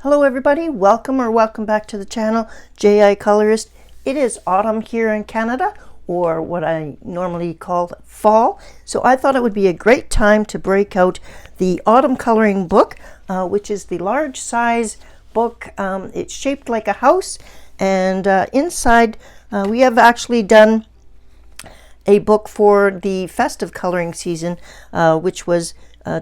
Hello everybody, welcome back to the channel, J.I. Colorist. It is autumn here in Canada, or what I normally call fall. So I thought it would be a great time to break out the autumn coloring book, which is the large size book. It's shaped like a house, and inside we have actually done a book for the festive coloring season, which was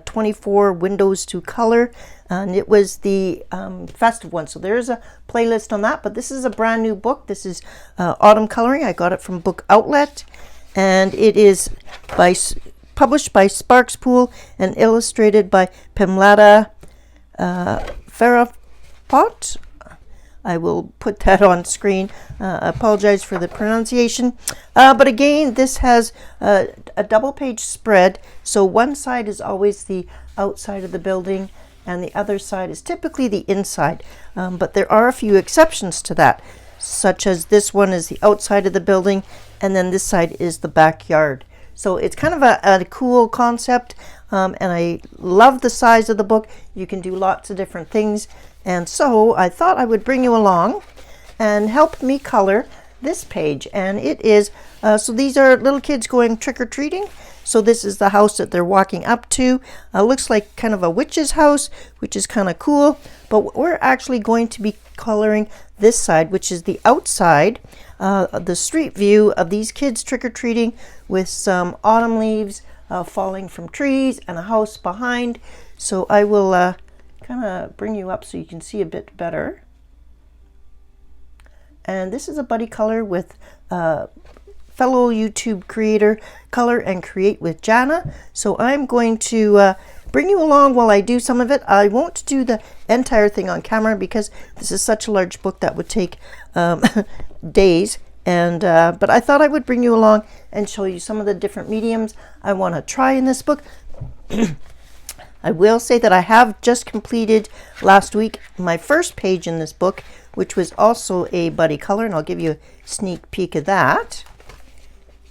24 windows to color, and it was the festive one. So there's a playlist on that, but this is a brand new book. This is autumn coloring. I got it from Book Outlet, and it is published by Sparks Pool and illustrated by Pimlada Phuapradit. I will put that on screen. I apologize for the pronunciation. But again, this has a double page spread. So one side is always the outside of the building and the other side is typically the inside. But there are a few exceptions to that, such as this one is the outside of the building and then this side is the backyard. So it's kind of a cool concept, and I love the size of the book. You can do lots of different things. And so I thought I would bring you along and help me color this page. And it is, so these are little kids going trick-or-treating. So this is the house that they're walking up to. Looks like kind of a witch's house, which is kind of cool. But we're actually going to be coloring this side, which is the outside, the street view of these kids trick-or-treating with some autumn leaves falling from trees and a house behind. So I will kind of bring you up so you can see a bit better. And this is a buddy color with fellow YouTube creator, Color and Create with Jana. So I'm going to bring you along while I do some of it. I won't do the entire thing on camera because this is such a large book that would take days. And but I thought I would bring you along and show you some of the different mediums I want to try in this book. I will say that I have just completed last week my first page in this book, which was also a buddy color, and I'll give you a sneak peek of that.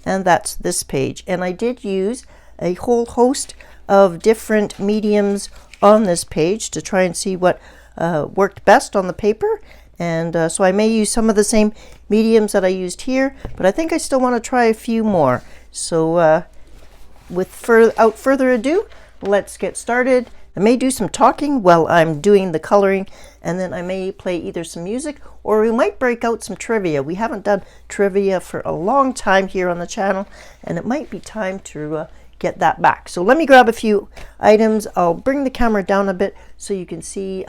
And that's this page. And I did use a whole host of different mediums on this page to try and see what worked best on the paper. And so I may use some of the same mediums that I used here, but I think I still want to try a few more. So without further ado, let's get started. I may do some talking while I'm doing the coloring, and then I may play either some music or we might break out some trivia. We haven't done trivia for a long time here on the channel, and it might be time to get that back. So let me grab a few items. I'll bring the camera down a bit so you can see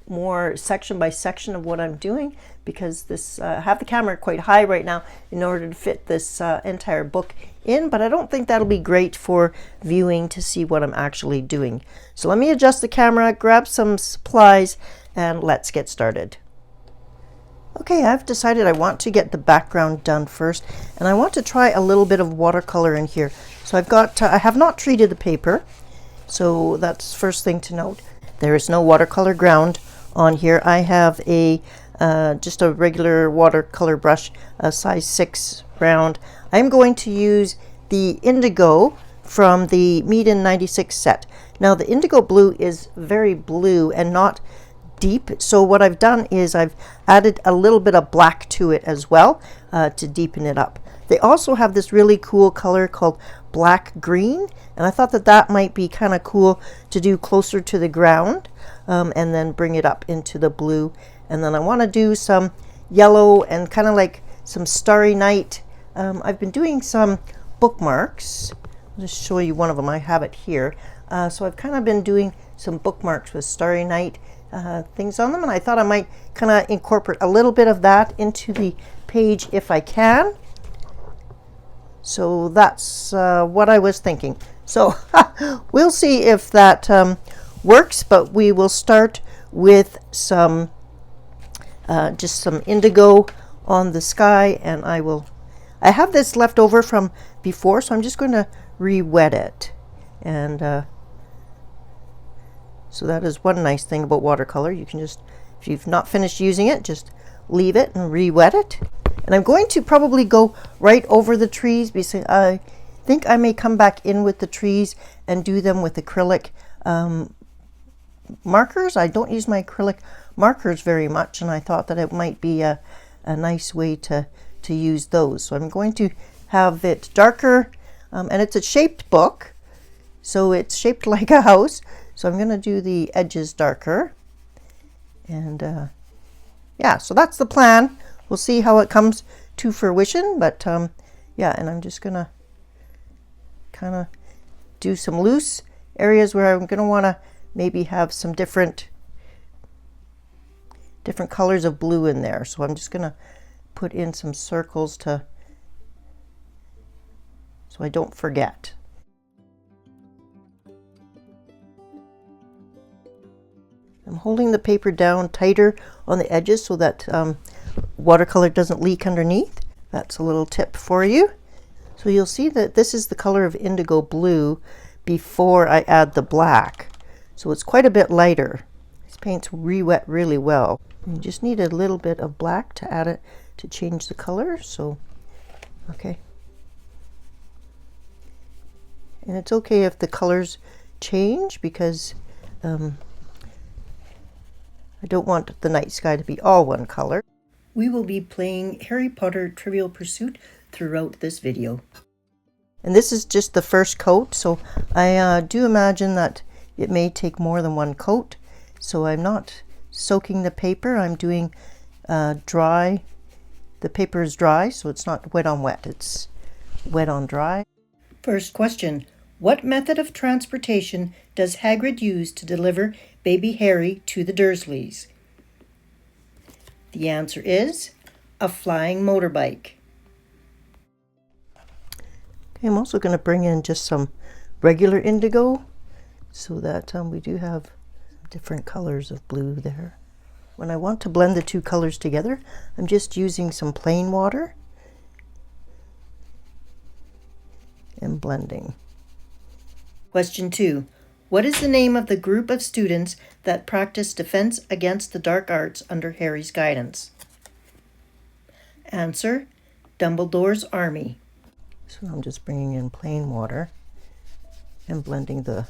more section by section of what I'm doing, because this I have the camera quite high right now in order to fit this entire book in, but I don't think that'll be great for viewing to see what I'm actually doing. So let me adjust the camera, grab some supplies, and let's get started. Okay, I've decided I want to get the background done first, and I want to try a little bit of watercolor in here. So I have not treated the paper, so that's first thing to note. There is no watercolor ground on here. I have a just a regular watercolor brush, a size 6 round. I'm going to use the indigo from the Mead in 96 set. Now the indigo blue is very blue and not deep, so what I've done is I've added a little bit of black to it as well to deepen it up. They also have this really cool color called black green, and I thought that that might be kind of cool to do closer to the ground, and then bring it up into the blue. And then I want to do some yellow and kind of like some Starry Night. I've been doing some bookmarks. I'll just show you one of them. I have it here. So I've kind of been doing some bookmarks with Starry Night things on them, and I thought I might kind of incorporate a little bit of that into the page if I can. So that's what I was thinking. So we'll see if that works, but we will start with some just some indigo on the sky, and I have this left over from before, so I'm just going to re-wet it. And so that is one nice thing about watercolor. You can just, if you've not finished using it, just leave it and re-wet it. And I'm going to probably go right over the trees because I think I may come back in with the trees and do them with acrylic markers. I don't use my acrylic markers very much, and I thought that it might be a nice way to use those. So I'm going to have it darker, and it's a shaped book, so it's shaped like a house. So I'm going to do the edges darker, and yeah, so that's the plan. We'll see how it comes to fruition, but yeah, and I'm just going to kind of do some loose areas where I'm going to want to maybe have some different colors of blue in there. So I'm just going to put in some circles so I don't forget. I'm holding the paper down tighter on the edges so that watercolor doesn't leak underneath. That's a little tip for you. So you'll see that this is the color of indigo blue before I add the black. So it's quite a bit lighter. This paint's re-wet really well. You just need a little bit of black to add it to change the color. So, okay. And it's okay if the colors change, because I don't want the night sky to be all one color. We will be playing Harry Potter Trivial Pursuit throughout this video. And this is just the first coat, so I do imagine that it may take more than one coat. So I'm not soaking the paper, I'm doing dry. The paper is dry, so it's not wet on wet, it's wet on dry. First question: what method of transportation does Hagrid use to deliver baby Harry to the Dursleys? The answer is a flying motorbike. Okay, I'm also going to bring in just some regular indigo so that we do have different colors of blue there. When I want to blend the two colors together, I'm just using some plain water and blending. Question 2. What is the name of the group of students that practice defense against the dark arts under Harry's guidance? Answer: Dumbledore's Army. So I'm just bringing in plain water and blending the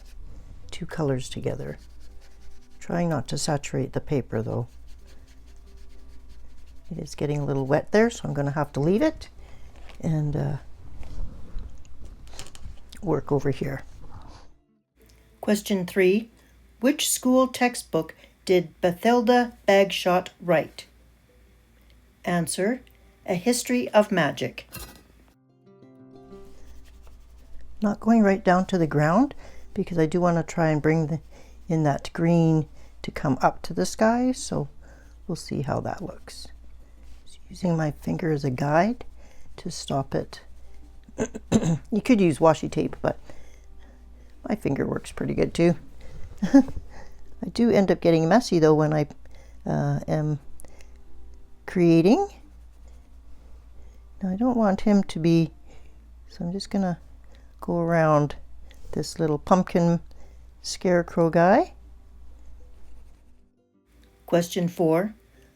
two colors together. Trying not to saturate the paper though. It is getting a little wet there, so I'm going to have to leave it and work over here. Question 3. Which school textbook did Bathilda Bagshot write? Answer: A History of Magic. Not going right down to the ground because I do want to try and bring in that green to come up to the sky, so we'll see how that looks. Just using my finger as a guide to stop it. You could use washi tape, but my finger works pretty good too. I do end up getting messy though when I am creating. Now I don't want him to be, so I'm just gonna go around this little pumpkin scarecrow guy. Question 4.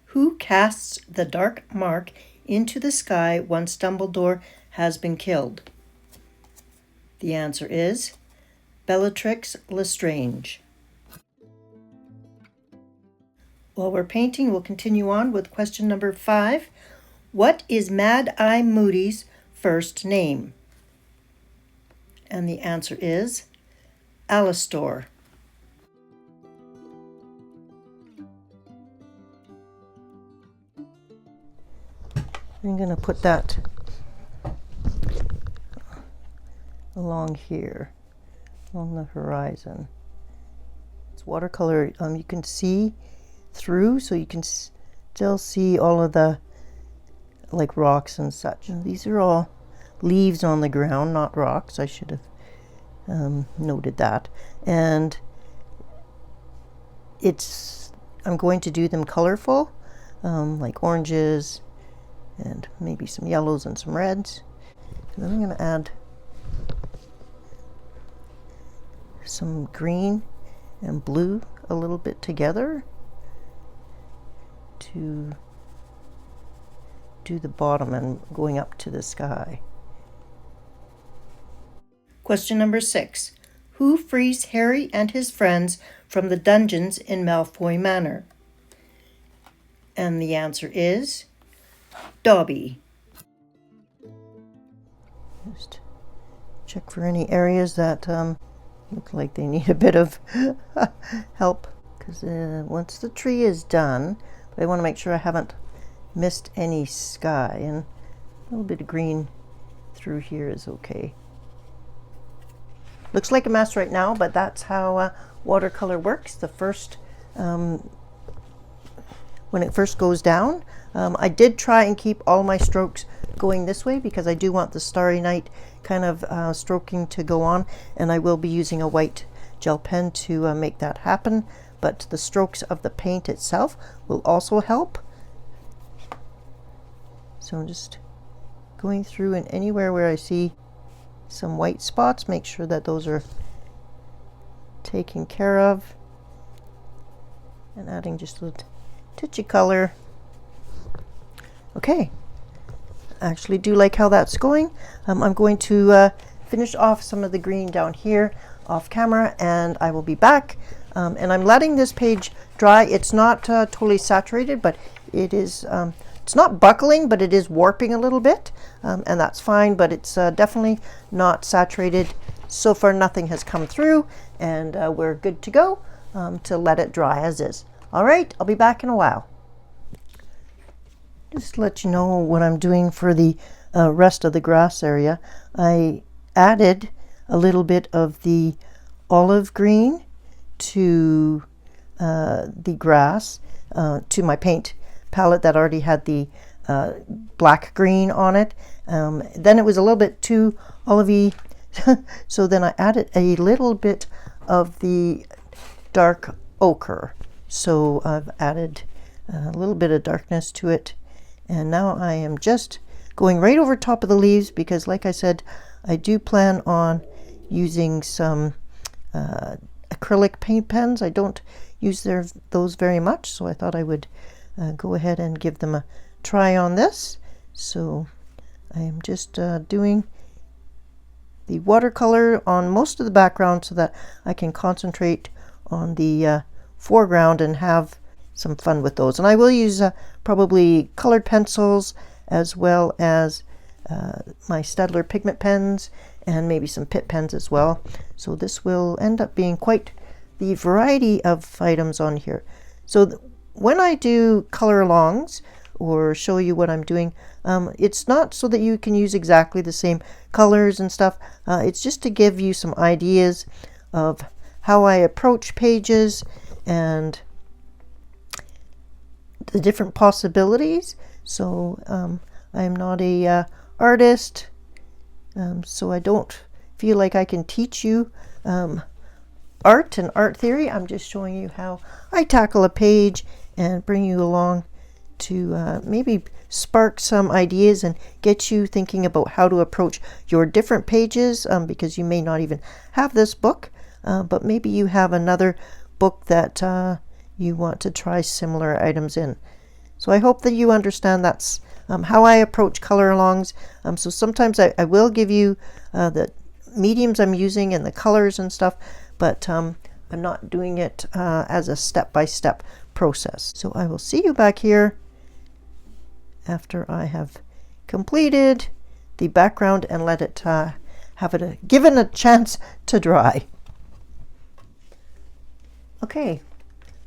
Who casts the dark mark into the sky once Dumbledore has been killed? The answer is Bellatrix Lestrange. While we're painting, we'll continue on with question number 5. What is Mad-Eye Moody's first name? And the answer is Alastor. I'm going to put that along here, on the horizon. It's watercolor. You can see through, so you can still see all of the like rocks and such. And these are all leaves on the ground, not rocks. I should have noted that. And I'm going to do them colorful, like oranges and maybe some yellows and some reds. And then I'm going to add some green and blue a little bit together to do the bottom and going up to the sky. Question number 6. Who frees Harry and his friends from the dungeons in Malfoy Manor? And the answer is Dobby. Just check for any areas that look like they need a bit of help, because once the tree is done, I want to make sure I haven't missed any sky, and a little bit of green through here is okay. Looks like a mess right now, but that's how watercolor works. The first when it first goes down, I did try and keep all my strokes going this way because I do want the Starry Night kind of stroking to go on, and I will be using a white gel pen to make that happen, but the strokes of the paint itself will also help. So I'm just going through, and anywhere where I see some white spots, make sure that those are taken care of, and adding just a little touchy color. Okay, I actually do like how that's going. I'm going to finish off some of the green down here off camera, and I will be back. And I'm letting this page dry. It's not totally saturated, but it is it's not buckling, but it is warping a little bit, and that's fine, but it's definitely not saturated. So far nothing has come through, and we're good to go to let it dry as is. All right, I'll be back in a while. Just to let you know what I'm doing for the rest of the grass area. I added a little bit of the olive green to the grass, to my paint palette that already had the black green on it. Then it was a little bit too olivey, so then I added a little bit of the dark ochre. So I've added a little bit of darkness to it, and now I am just going right over top of the leaves because, like I said, I do plan on using some acrylic paint pens. I don't use those very much, so I thought I would go ahead and give them a try on this. So I am just doing the watercolor on most of the background so that I can concentrate on the foreground and have some fun with those. And I will use probably colored pencils as well as my Staedtler pigment pens and maybe some Pitt pens as well. So this will end up being quite the variety of items on here. So when I do color alongs or show you what I'm doing, it's not so that you can use exactly the same colors and stuff. It's just to give you some ideas of how I approach pages and the different possibilities. So I am not a artist, so I don't feel like I can teach you art and art theory. I'm just showing you how I tackle a page and bring you along to maybe spark some ideas and get you thinking about how to approach your different pages, because you may not even have this book, but maybe you have another book that you want to try similar items in. So I hope that you understand that's how I approach color alongs. So sometimes I will give you the mediums I'm using and the colors and stuff, but I'm not doing it as a step-by-step process. So I will see you back here after I have completed the background and let it given a chance to dry. Okay,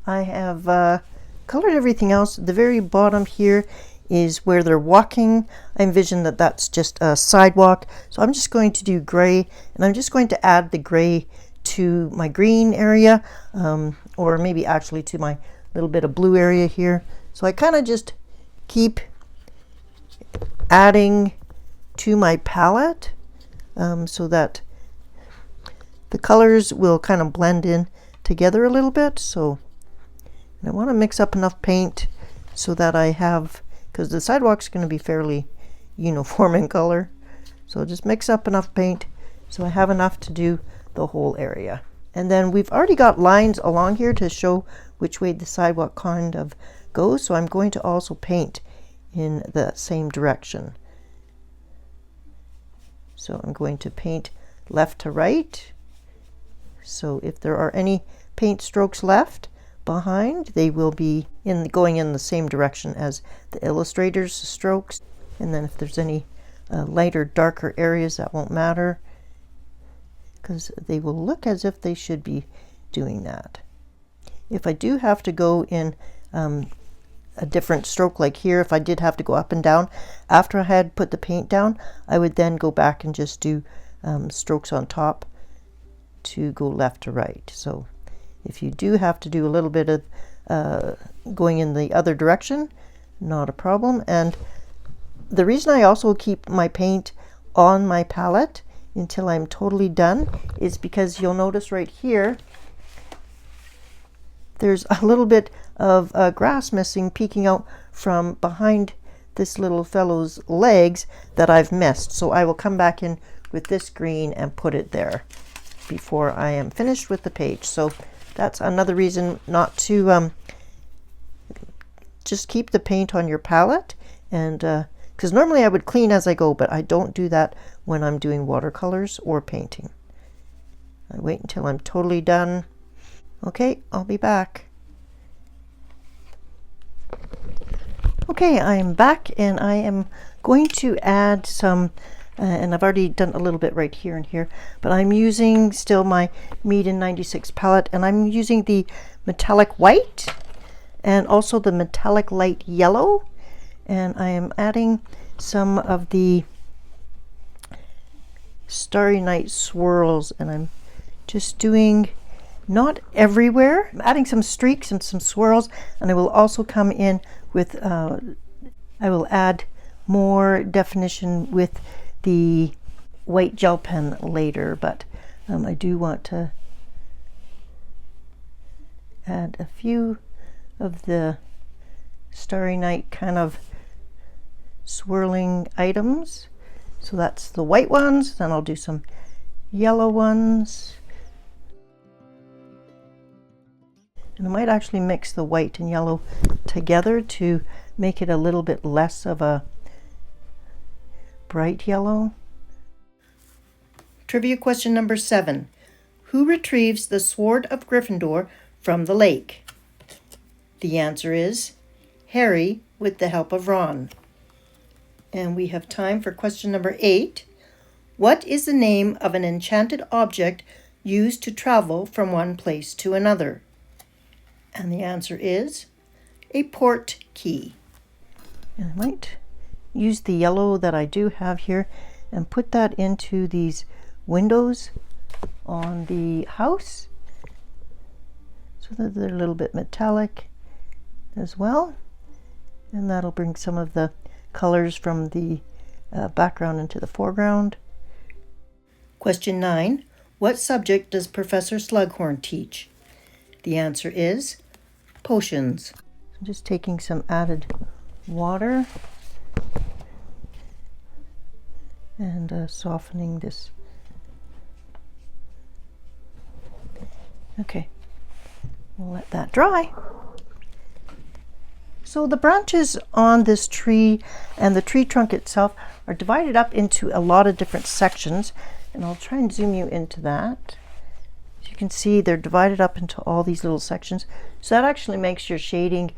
I have colored everything else. The very bottom here is where they're walking. I envision that that's just a sidewalk. So I'm just going to do gray, and I'm just going to add the gray to my green area, or maybe actually to my little bit of blue area here. So I kind of just keep adding to my palette so that the colors will kind of blend in together a little bit. So I want to mix up enough paint so that I have, because the sidewalk's going to be fairly uniform in color, so just mix up enough paint so I have enough to do the whole area. And then we've already got lines along here to show which way the sidewalk kind of goes, so I'm going to also paint in the same direction. So I'm going to paint left to right, So if there are any paint strokes left behind, they will be going in the same direction as the illustrator's strokes. And then if there's any lighter, darker areas, that won't matter, because they will look as if they should be doing that. If I do have to go in a different stroke, like here, if I did have to go up and down after I had put the paint down, I would then go back and just do strokes on top to go left to right. So if you do have to do a little bit of going in the other direction, not a problem. And the reason I also keep my paint on my palette until I'm totally done is because you'll notice right here there's a little bit of grass missing, peeking out from behind this little fellow's legs that I've missed. So I will come back in with this green and put it there before I am finished with the page. So that's another reason not to just keep the paint on your palette, and because normally I would clean as I go, but I don't do that when I'm doing watercolors or painting. I wait until I'm totally done. Okay, I'll be back. Okay, I'm back, and I am going to add some, and I've already done a little bit right here and here, but I'm using still my Mead in 96 palette, and I'm using the metallic white and also the metallic light yellow, and I am adding some of the Starry Night swirls, and I'm just doing not everywhere. I'm adding some streaks and some swirls, and I will also come in with I will add more definition with the white gel pen later, but I do want to add a few of the Starry Night kind of swirling items. So that's the white ones, then I'll do some yellow ones. And I might actually mix the white and yellow together to make it a little bit less of a bright yellow. Trivia question number 7. Who retrieves the sword of Gryffindor from the lake? The answer is Harry, with the help of Ron. And we have time for question number 8. What is the name of an enchanted object used to travel from one place to another? And the answer is a port key. And I might use the yellow that I do have here and put that into these windows on the house so that they're a little bit metallic as well. And that'll bring some of the colors from the background into the foreground. Question 9. What subject does Professor Slughorn teach? The answer is potions. I'm just taking some added water and softening this. Okay, we'll let that dry. So the branches on this tree and the tree trunk itself are divided up into a lot of different sections, and I'll try and zoom you into that. As you can see, they're divided up into all these little sections. So that actually makes your shading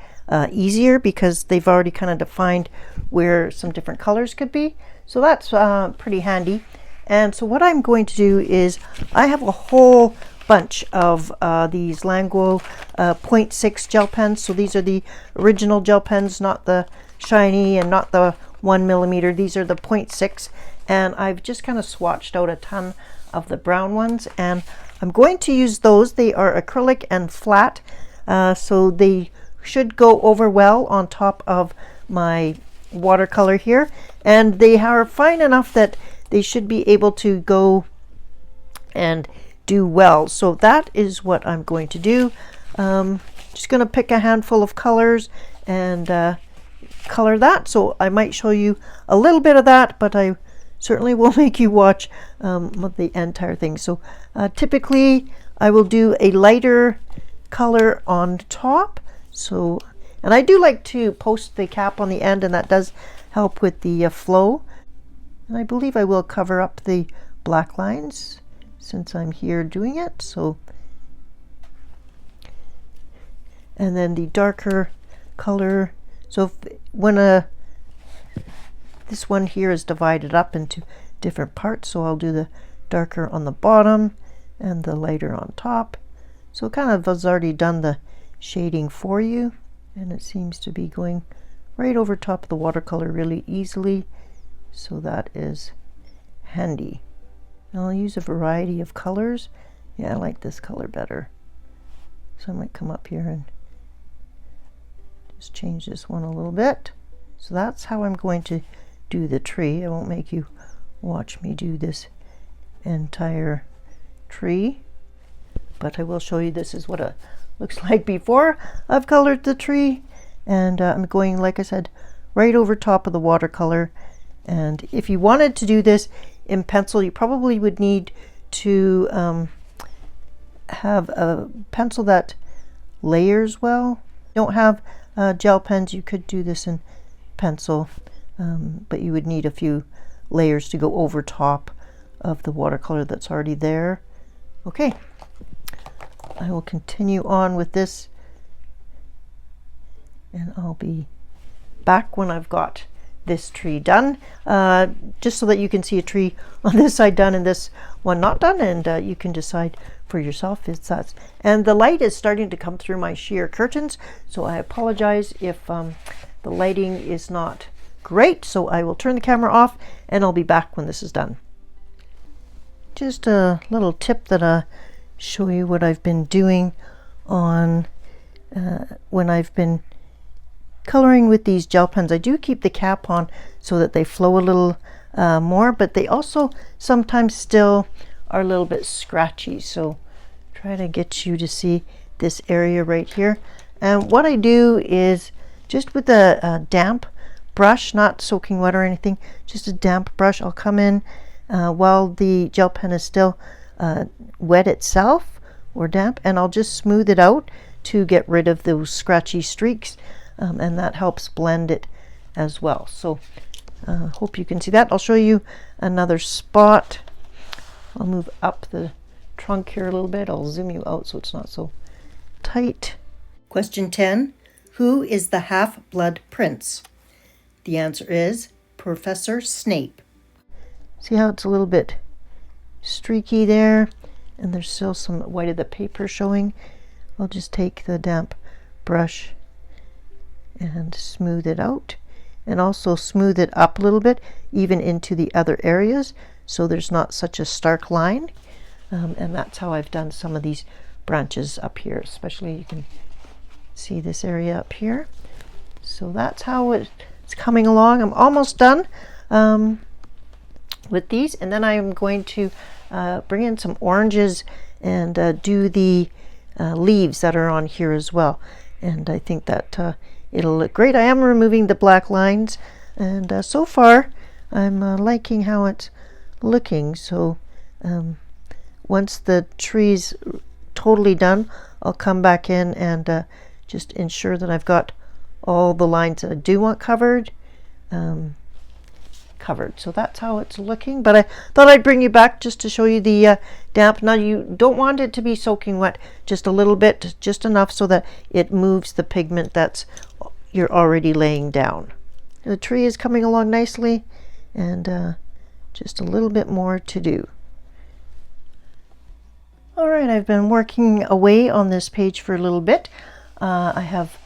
easier because they've already kind of defined where some different colors could be. So that's pretty handy. And so what I'm going to do is I have a whole bunch of these Languo 0.6 gel pens. So these are the original gel pens, not the shiny and not the 1mm. These are the 0.6, and I've just kind of swatched out a ton of the brown ones, and I'm going to use those. They are acrylic and flat, so they should go over well on top of my watercolor here, and they are fine enough that they should be able to go and do well. So that is what I'm going to do. Just going to pick a handful of colors and color that. So I might show you a little bit of that, but I certainly will make you watch the entire thing. So typically I will do a lighter color on top. So, and I do like to post the cap on the end, and that does help with the flow. And I believe I will cover up the black lines. since I'm here doing it. So, and then the darker color. So when this one here is divided up into different parts, so I'll do the darker on the bottom and the lighter on top. So it kind of has already done the shading for you, and it seems to be going right over top of the watercolor really easily, so that is handy. And I'll use a variety of colors. Yeah, I like this color better, so I might come up here and just change this one a little bit. So that's how I'm going to do the tree. I won't make you watch me do this entire tree, but I will show you this is what it looks like before I've colored the tree. And I'm going, like I said, right over top of the watercolor. And if you wanted to do this in pencil, you probably would need to have a pencil that layers well. Don't have gel pens, you could do this in pencil, but you would need a few layers to go over top of the watercolor that's already there. Okay, I will continue on with this, and I'll be back when I've got this tree done, just so that you can see a tree on this side done and this one not done, and you can decide for yourself if that's. And the light is starting to come through my sheer curtains, so I apologize if the lighting is not great. So I will turn the camera off and I'll be back when this is done. Just a little tip that I show you what I've been doing on when I've been coloring with these gel pens. I do keep the cap on so that they flow a little more, but they also sometimes still are a little bit scratchy. So try to get you to see this area right here. And what I do is just with a damp brush, not soaking wet or anything, just a damp brush, I'll come in while the gel pen is still wet itself or damp, and I'll just smooth it out to get rid of those scratchy streaks, and that helps blend it as well. So hope you can see that. I'll show you another spot. I'll move up the trunk here a little bit. I'll zoom you out so it's not so tight. Question 10. Who is the half-blood prince? The answer is Professor Snape. See how it's a little bit streaky there, and there's still some white of the paper showing. I'll just take the damp brush and smooth it out, and also smooth it up a little bit even into the other areas so there's not such a stark line. And that's how I've done some of these branches up here, especially you can see this area up here. So that's how it's coming along. I'm almost done with these, and then I'm going to bring in some oranges and do the leaves that are on here as well. And I think that it'll look great. I am removing the black lines, and so far I'm liking how it's looking. So once the tree's totally done, I'll come back in and just ensure that I've got all the lines that I do want covered. So that's how it's looking, but I thought I'd bring you back just to show you the damp. Now you don't want it to be soaking wet, just a little bit, just enough so that it moves the pigment that's you're already laying down. The tree is coming along nicely, and just a little bit more to do. All right, I've been working away on this page for a little bit. I have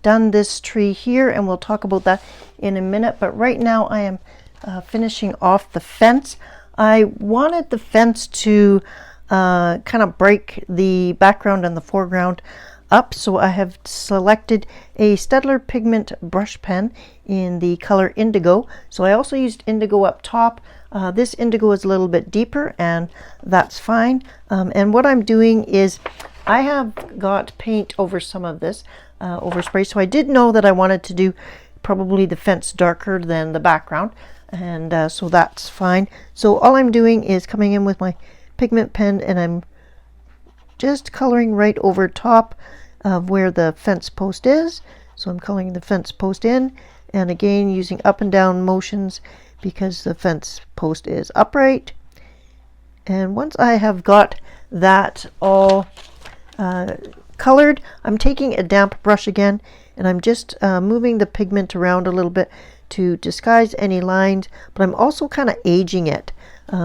done this tree here, and we'll talk about that in a minute, but right now I am finishing off the fence. I wanted the fence to kind of break the background and the foreground up, so I have selected a Staedtler pigment brush pen in the color indigo. So I also used indigo up top. This indigo is a little bit deeper, and that's fine. And what I'm doing is I have got paint over some of this overspray, so I did know that I wanted to do probably the fence darker than the background, and so that's fine. So all I'm doing is coming in with my pigment pen, and I'm just coloring right over top of where the fence post is. So I'm coloring the fence post in, and again using up and down motions because the fence post is upright. And once I have got that all colored, I'm taking a damp brush again, and I'm just moving the pigment around a little bit to disguise any lines, but I'm also kind of aging it.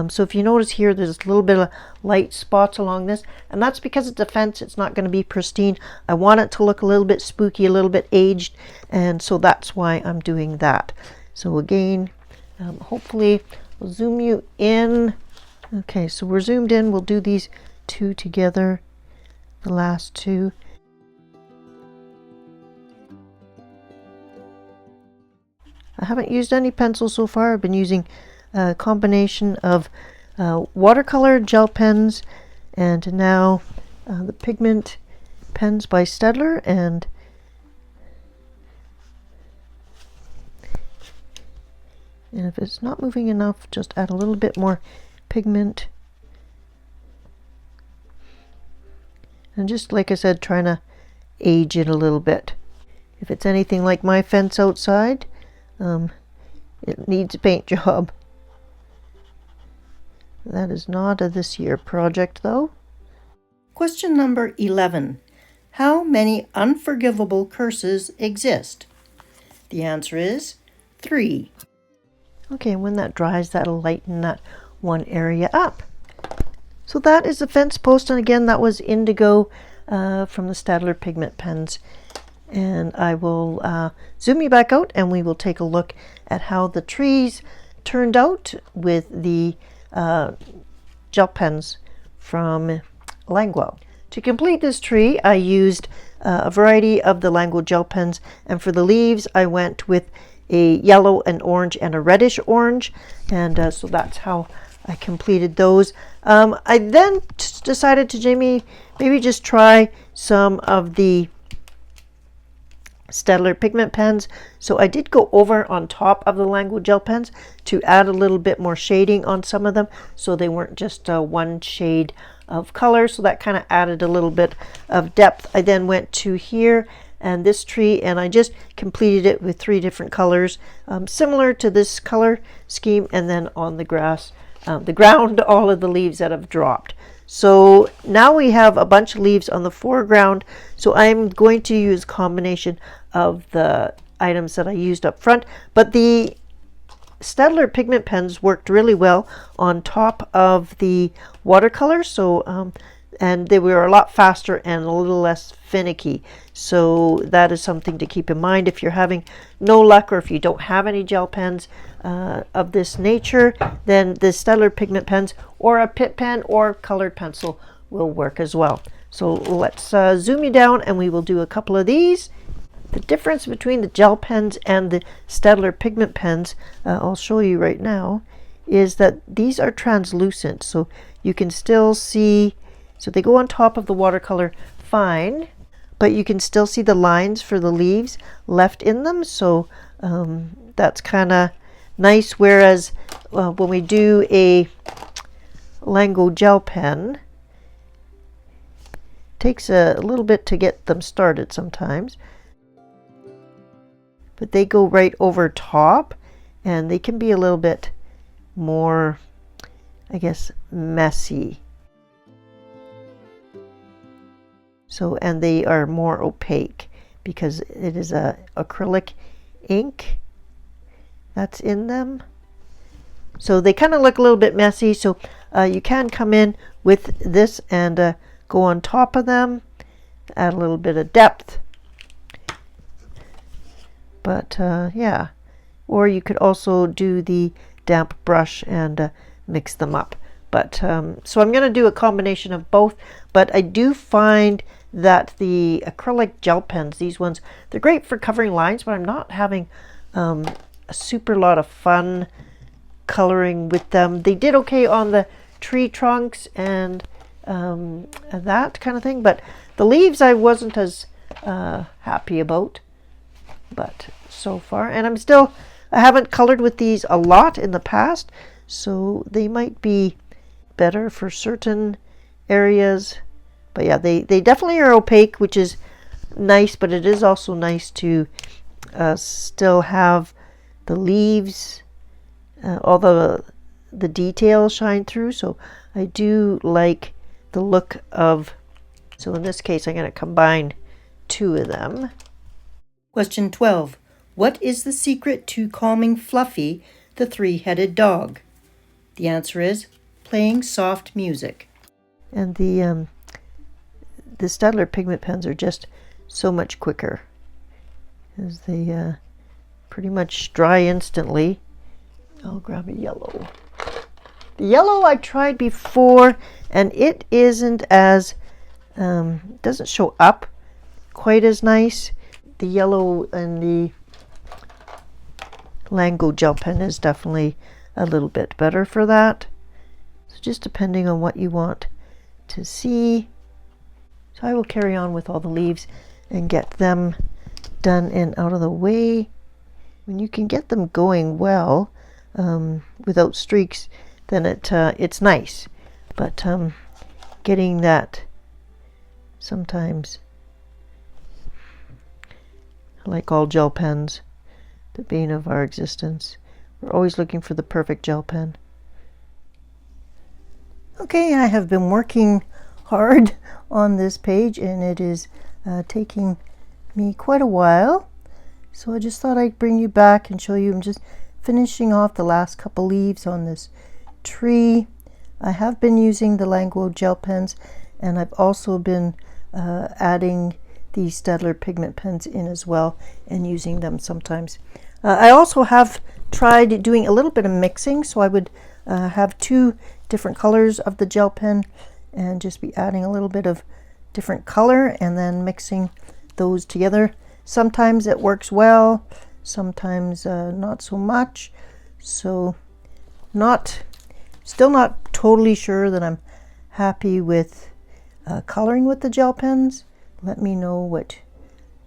So if you notice here, there's a little bit of light spots along this, and that's because it's a fence. It's not going to be pristine. I want it to look a little bit spooky, a little bit aged, and so that's why I'm doing that. So again, hopefully we'll zoom you in. Okay, so we're zoomed in. We'll do these two together, the last two. I haven't used any pencils so far. I've been using a combination of watercolor gel pens and now the pigment pens by Staedtler, and if it's not moving enough, just add a little bit more pigment. And just like I said, trying to age it a little bit. If it's anything like my fence outside, it needs a paint job. That is not a this year project though. Question number 11. How many unforgivable curses exist? The answer is 3. Okay, when that dries, that'll lighten that one area up. So that is the fence post, and again, that was indigo from the Staedtler pigment pens. And I will zoom you back out, and we will take a look at how the trees turned out with the gel pens from Languel. To complete this tree, I used a variety of the Languel gel pens, and for the leaves, I went with a yellow, an orange, and a reddish orange, and so that's how I completed those. I then decided to maybe just try some of the Staedtler pigment pens. So I did go over on top of the Languel gel pens to add a little bit more shading on some of them, so they weren't just one shade of color. So that kind of added a little bit of depth. I then went to here and this tree, and I just completed it with 3 different colors, similar to this color scheme, and then on the grass, the ground, all of the leaves that have dropped. So now we have a bunch of leaves on the foreground, so I'm going to use a combination of the items that I used up front, but the Staedtler pigment pens worked really well on top of the watercolor, so and they were a lot faster and a little less finicky. So that is something to keep in mind if you're having no luck, or if you don't have any gel pens of this nature, then the Staedtler pigment pens or a Pitt pen or colored pencil will work as well. So let's zoom you down, and we will do a couple of these. The difference between the gel pens and the Staedtler pigment pens, I'll show you right now, is that these are translucent, so you can still see. So they go on top of the watercolor fine, but you can still see the lines for the leaves left in them. So that's kind of nice. Whereas when we do a Languel gel pen, it takes a little bit to get them started sometimes. But they go right over top, and they can be a little bit more, I guess, messy. So, and they are more opaque because it is a acrylic ink that's in them. So they kind of look a little bit messy. So you can come in with this and go on top of them, add a little bit of depth. But yeah, or you could also do the damp brush and mix them up. But so I'm going to do a combination of both, but I do find that the acrylic gel pens, these ones, they're great for covering lines, but I'm not having a super lot of fun coloring with them. They did okay on the tree trunks and that kind of thing, but the leaves I wasn't as happy about. But so far, and I haven't colored with these a lot in the past, so they might be better for certain areas. But yeah, they definitely are opaque, which is nice, but it is also nice to still have the leaves, all the details shine through. So I do like the look of, so in this case I'm going to combine two of them. Question 12. What is the secret to calming Fluffy, the three-headed dog? The answer is playing soft music. And the Staedtler pigment pens are just so much quicker, as they pretty much dry instantly. I'll grab a yellow. The yellow I tried before, and it isn't as, doesn't show up quite as nice. The yellow and the Lango gel pen is definitely a little bit better for that. So just depending on what you want to see. So I will carry on with all the leaves and get them done and out of the way. When you can get them going well, without streaks, then it's nice. But getting that sometimes, like all gel pens, the bane of our existence. We're always looking for the perfect gel pen. Okay, I have been working hard on this page, and it is taking me quite a while. So I just thought I'd bring you back and show you. I'm just finishing off the last couple leaves on this tree. I have been using the Lango gel pens, and I've also been adding the Staedtler pigment pens in as well and using them sometimes. I also have tried doing a little bit of mixing, so I would have two different colors of the gel pen and just be adding a little bit of different color and then mixing those together. Sometimes it works well, sometimes not so much. So still not totally sure that I'm happy with coloring with the gel pens. Let me know what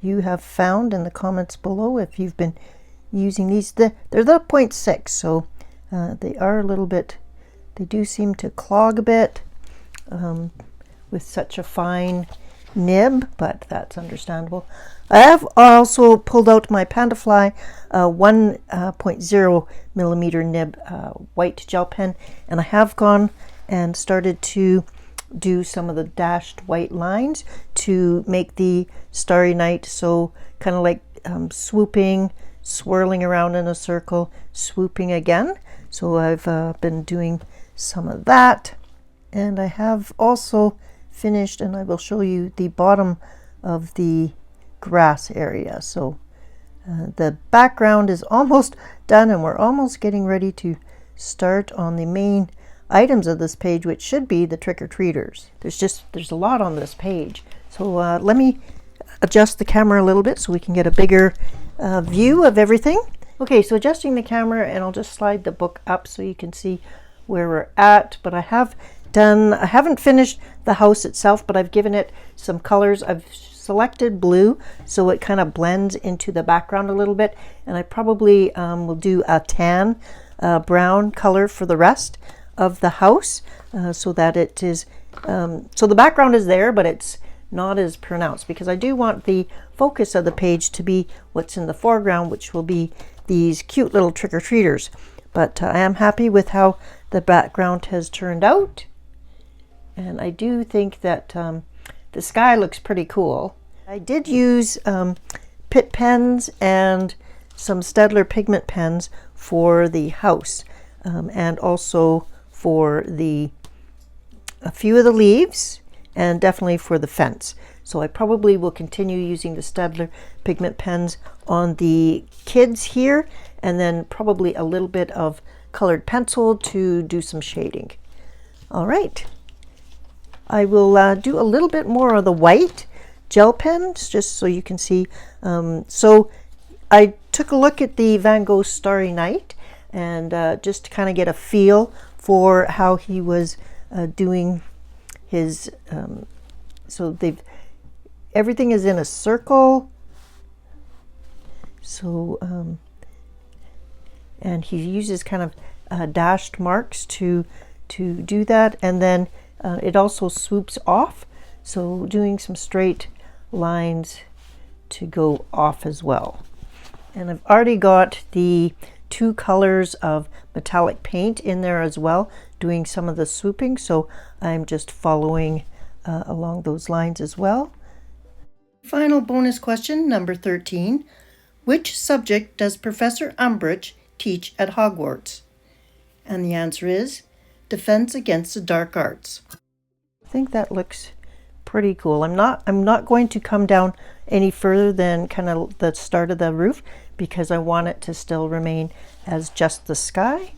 you have found in the comments below if you've been using these. They're the 0.6, so they are a little bit, they do seem to clog a bit with such a fine nib, but that's understandable. I have also pulled out my Pandafly 1.0 millimeter nib white gel pen, and I have gone and started to do some of the dashed white lines to make the Starry Night, so kind of like swooping, swirling around in a circle, swooping again. So I've been doing some of that, and I have also finished, and I will show you the bottom of the grass area. So the background is almost done, and we're almost getting ready to start on the main items of this page, which should be the trick-or-treaters. There's a lot on this page. So let me adjust the camera a little bit so we can get a bigger view of everything. Okay, so adjusting the camera, and I'll just slide the book up so you can see where we're at. But I haven't finished the house itself, but I've given it some colors. I've selected blue so it kind of blends into the background a little bit, and I probably will do a tan brown color for the rest of the house, so that it is so the background is there, but it's not as pronounced, because I do want the focus of the page to be what's in the foreground, which will be these cute little trick-or-treaters. But I am happy with how the background has turned out, and I do think that the sky looks pretty cool. I did use Pitt pens and some Staedtler pigment pens for the house, and also for a few of the leaves, and definitely for the fence. So I probably will continue using the Staedtler pigment pens on the kids here, and then probably a little bit of colored pencil to do some shading. All right, I will do a little bit more of the white gel pens just so you can see. So I took a look at the Van Gogh Starry Night, and just to kind of get a feel for how he was doing his, so everything is in a circle. So, and he uses kind of dashed marks to do that. And then it also swoops off. So doing some straight lines to go off as well. And I've already got the two colors of metallic paint in there as well, doing some of the swooping, so I'm just following along those lines as well. Final bonus question, number 13. Which subject does Professor Umbridge teach at Hogwarts? And the answer is Defense Against the Dark Arts. I think that looks pretty cool. I'm not going to come down any further than kind of the start of the roof because I want it to still remain as just the sky.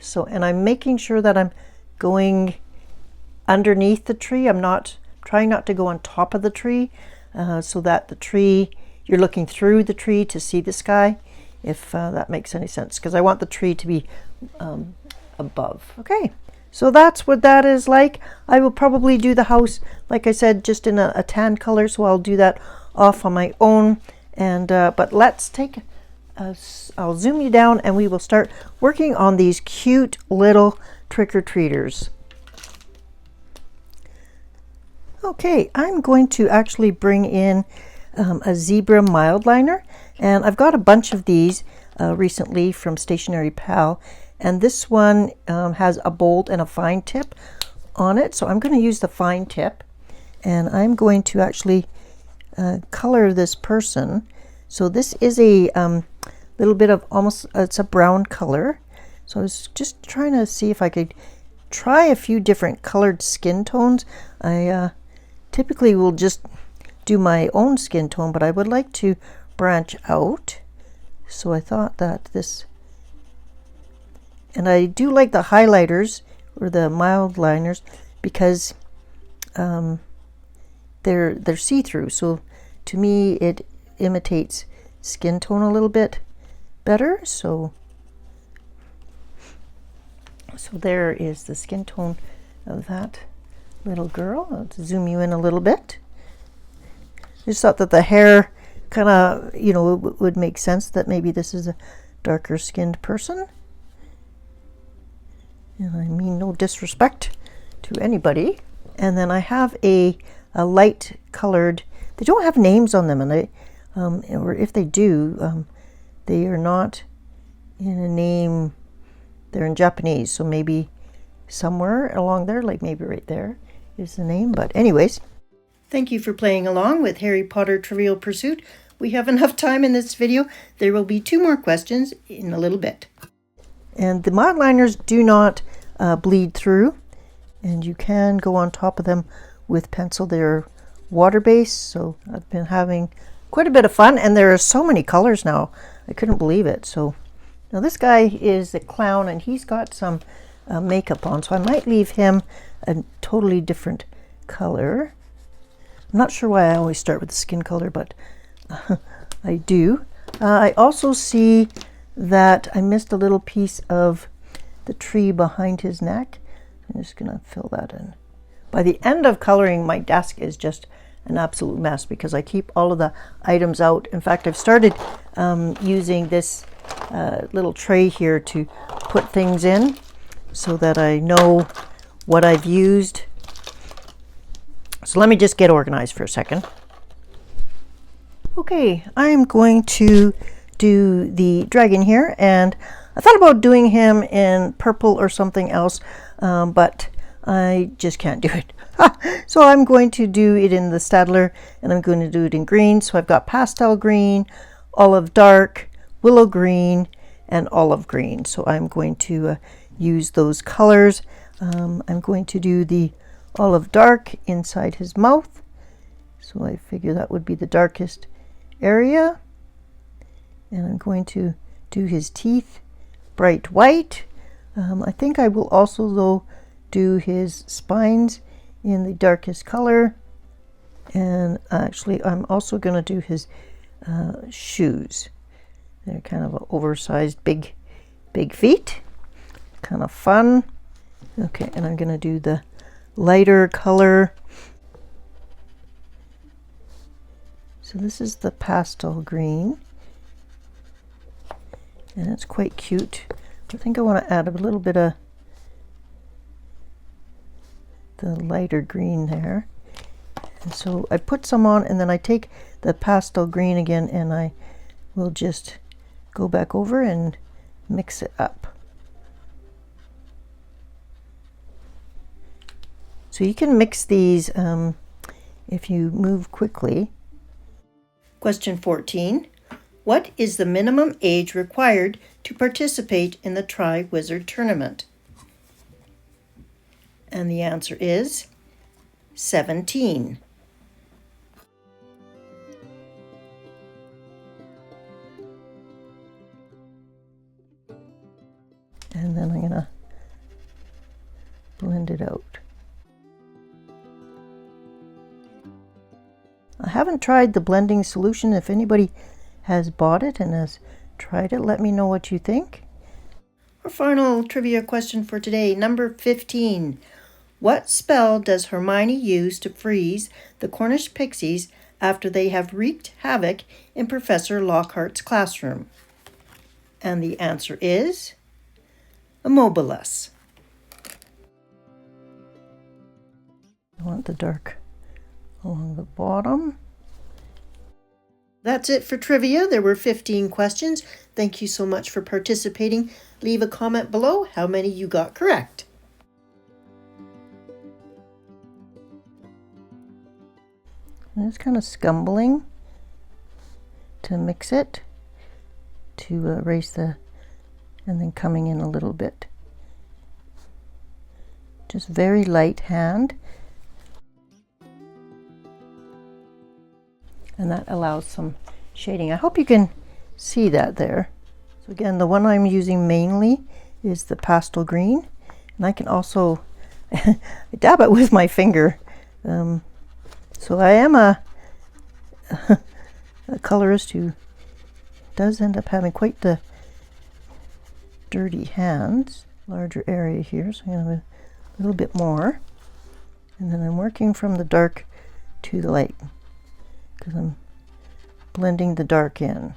So, and I'm making sure that I'm going underneath the tree. I'm not trying not to go on top of the tree, so that the tree, you're looking through the tree to see the sky, if that makes any sense, because I want the tree to be above. Okay, so that's what that is like. I will probably do the house, like I said, just in a tan color, so I'll do that off on my own. And but let's take I'll zoom you down and we will start working on these cute little trick-or-treaters. Okay, I'm going to actually bring in a zebra mild liner, and I've got a bunch of these recently from Stationery Pal, and this one has a bold and a fine tip on it, so I'm going to use the fine tip, and I'm going to actually color this person. So this is a little bit of almost, it's a brown color, so I was just trying to see if I could try a few different colored skin tones. I typically will just do my own skin tone, but I would like to branch out. So I thought that this, and I do like the highlighters or the mild liners because they're see-through. So to me, it imitates skin tone a little bit better. So there is the skin tone of that little girl. I'll zoom you in a little bit. I just thought that the hair kind of, you know, would make sense that maybe this is a darker skinned person. And I mean no disrespect to anybody. And then I have a light colored, they don't have names on them, and they or if they do, they are not in a name, they're in Japanese, so maybe somewhere along there, like maybe right there is the name. But anyways, thank you for playing along with Harry Potter Trivial Pursuit. We have enough time in this video. There will be 2 more questions in a little bit. And the mild liners do not bleed through, and you can go on top of them with pencil. They're water-based, so I've been having quite a bit of fun, and there are so many colors now. I couldn't believe it. So now this guy is the clown, and he's got some makeup on, so I might leave him a totally different color. I'm not sure why I always start with the skin color, but I do. I also see that I missed a little piece of the tree behind his neck. I'm just gonna fill that in. By the end of coloring, my desk is just an absolute mess because I keep all of the items out. In fact, I've started using this little tray here to put things in so that I know what I've used. So let me just get organized for a second. Okay, I'm going to do the dragon here, and I thought about doing him in purple or something else, but I just can't do it. So I'm going to do it in the Staedtler, and I'm going to do it in green. So I've got pastel green, olive dark, willow green, and olive green. So I'm going to use those colors. I'm going to do the olive dark inside his mouth. So I figure that would be the darkest area. And I'm going to do his teeth bright white. I think I will also, though, do his spines in the darkest color. And actually, I'm also going to do his shoes. They're kind of oversized, big feet. Kind of fun. Okay, and I'm going to do the lighter color. So this is the pastel green. And it's quite cute. I think I want to add a little bit of the lighter green there. And so I put some on, and then I take the pastel green again, and I will just go back over and mix it up. So you can mix these if you move quickly. Question 14. What is the minimum age required to participate in the Tri-Wizard tournament? And the answer is 17. And then I'm going to blend it out. I haven't tried the blending solution. If anybody has bought it and has tried it, let me know what you think. Our final trivia question for today, number 15. What spell does Hermione use to freeze the Cornish pixies after they have wreaked havoc in Professor Lockhart's classroom? And the answer is Immobilis. I want the dark along the bottom. That's it for trivia. There were 15 questions. Thank you so much for participating. Leave a comment below how many you got correct. I'm just kind of scumbling to mix it, to erase the, and then coming in a little bit. Just very light hand. And that allows some shading. I hope you can see that there. So again, the one I'm using mainly is the pastel green, and I can also dab it with my finger. So I am a colorist who does end up having quite the dirty hands. Larger area here, so I'm going to have a little bit more. And then I'm working from the dark to the light, because I'm blending the dark in.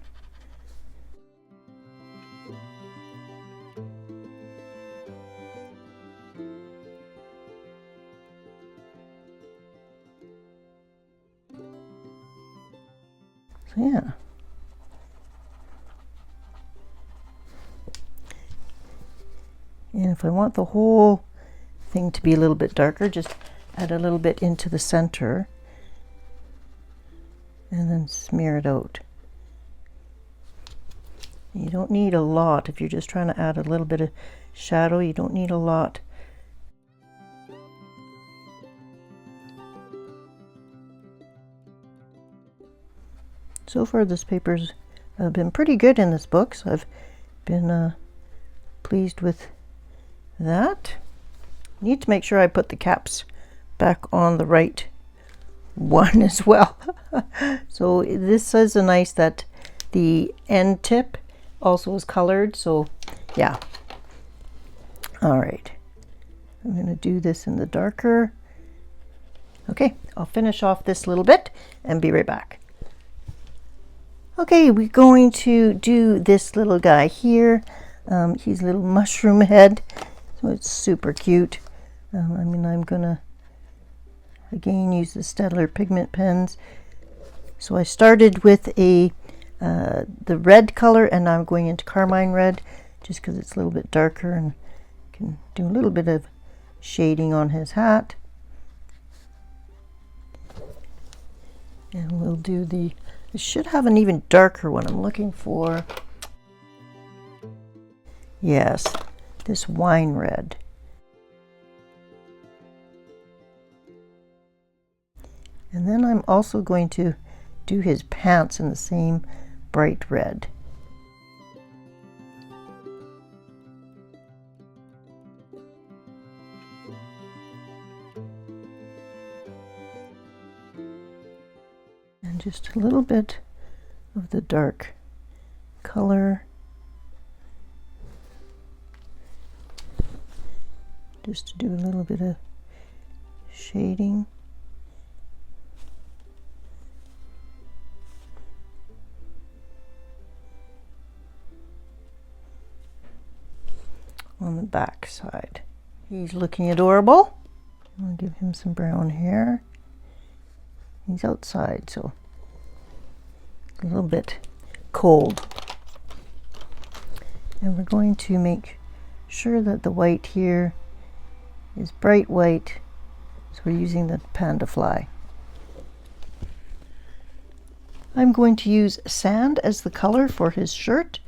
So yeah. And if I want the whole thing to be a little bit darker, just add a little bit into the center. And then smear it out. You don't need a lot. If you're just trying to add a little bit of shadow, you don't need a lot. So far this paper's been pretty good in this book, so I've been pleased with that. Need to make sure I put the caps back on the right one as well. So this is nice that the end tip also is colored, so yeah. All right, I'm going to do this in the darker. Okay, I'll finish off this little bit and be right back. Okay, we're going to do this little guy here. He's a little mushroom head, so it's super cute. I'm gonna again use the Staedtler pigment pens. So I started with the red color, and now I'm going into carmine red, just because it's a little bit darker and can do a little bit of shading on his hat. And we'll do it should have an even darker one. I'm looking for, yes, this wine red. And then I'm also going to do his pants in the same bright red. And just a little bit of the dark color. Just to do a little bit of shading. On the back side. He's looking adorable. I'll give him some brown hair. He's outside, so a little bit cold. And we're going to make sure that the white here is bright white, So we're using the panda fly. I'm going to use sand as the color for his shirt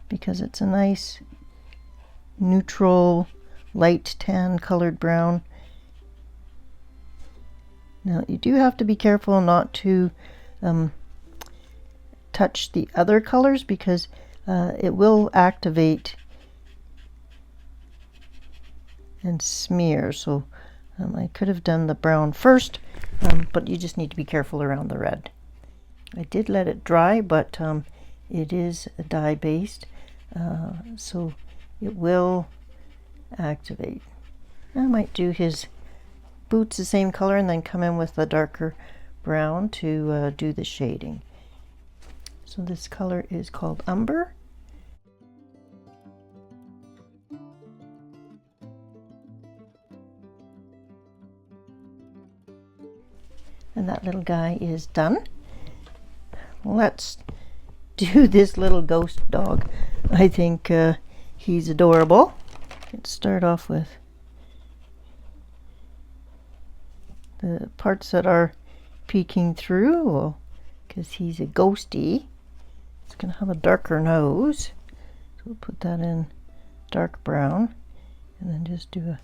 because it's a nice neutral light tan colored brown. Now you do have to be careful not to touch the other colors because it will activate and smear. So I could have done the brown first, but you just need to be careful around the red. I did let it dry, but it is dye based, so it will activate. I might do his boots the same color and then come in with a darker brown to do the shading. So this color is called Umber. And that little guy is done. Let's do this little ghost dog. I think he's adorable. Let's start off with the parts that are peeking through, because he's a ghosty. It's going to have a darker nose. So we'll put that in dark brown and then just do a